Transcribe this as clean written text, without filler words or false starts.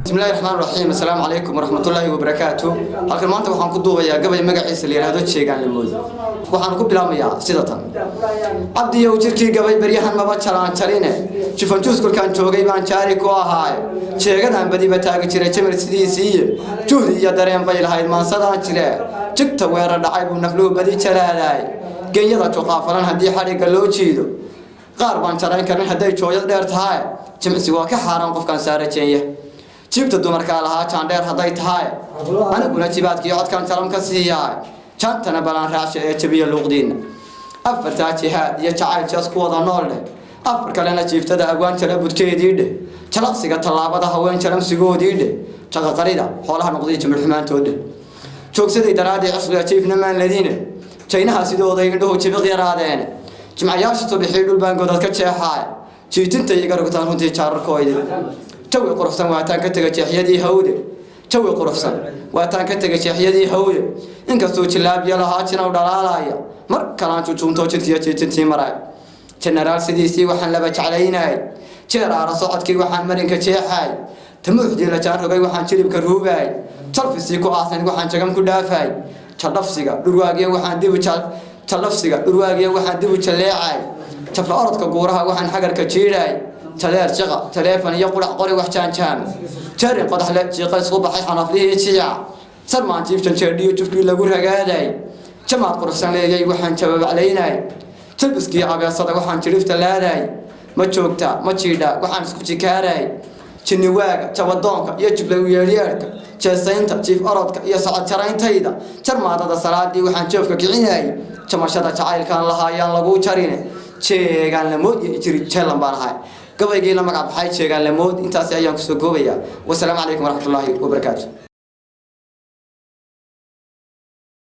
بسم الله الرحمن الرحيم السلام عليكم ورحمة الله وبركاته halkan maanta waxaan ku duubayaa gabay magaciisa la yiraahdo sheegan lamood waxaan ku bilaamayaa sidatan abdi iyo jirkii gabay baryahan maba jalaan jaline jifantuus kulkaan joogay baan jaari ku ahaay sheegadan badiba taagi jiray jamir sidiisii juhdi iyo dareen bay lahayd maansadaan jile jigta weerar dhacay buu nafluhu badi jalaalay geeyada joqaafalan hadii xariga loo jiido qaar baan jarayn karin haday jooyad dheer tahay jimcsi waa ka xaraan qofkan saarajeeya jibta dumarka lahaa jaandheer haday tahay aniguna jibaadkii codkan talam ka siiyay jantana balan raashay ee jabiya luqdiina afarta jihaad iyo jacayl jas ku wada nool leh afar kalena jiiftada agwaan jala budkeedii dheh jalaqsiga talaabada haween jalamsigoodii dheh jaqa qarida xoolaha noqday jimir xumaantooda joogsaday daraadii asliga jiifna maan ladine jaynaha sidooda indhuhu jibiq yaraadeen jimcayaasha tobixii dhul baan godad ka jeexay jiitinta iga rugtaan runtii jaararkooyda jawi qurufsan waataan ka taga jeexyadii hawde jawi qurufsan waataan ka taga jeexyadii hawde inkastoo jilaab yalaha jina u dhalaalaya mar kalaan juunto jidkiya jiitintii maray generaal sidiisii waxaan laba jeclaynay jeer aara socodkii waxaan marinka jeexay tamuuxdii la jaan rogay waxaan jilibka ruubay talfisii ku aasan waxaan jagam ku dhaafay jaldhafsiga dhurwaagiya waxaan dib u jaldhafsiga dhurwaagiya waxaan dib u jaleecay jafla orodka guuraha waxaan xagarka jiiday تلير شقة تليفون يقول قري وحشان شام شاري قدح لا شقة صوب حي حنفليه شيع صار ما نجيب تنشردي وشوف لي لقولها قاعدة جماعة قرصان لي جاي وحن شباب علينا تلبس كي عبي صدق وحن شريفت لا ما تشوكتا ما تشيدا وحن سكوتي كاري شنو واقع تودونك يجيب له ويريارك جالسينتا جيف أرضك يا ساعة ترين تيدا شر ما هذا الصلاة دي وحن شوفك كعيناي كما شذا تعال كان لها يان لقو شرينه شيء قال لمود يجري تشلم بارهاي قبل يجي لما قعد بحي شيء قال لمود أنت أسيا يوم سكوبيا والسلام عليكم ورحمة الله وبركاته.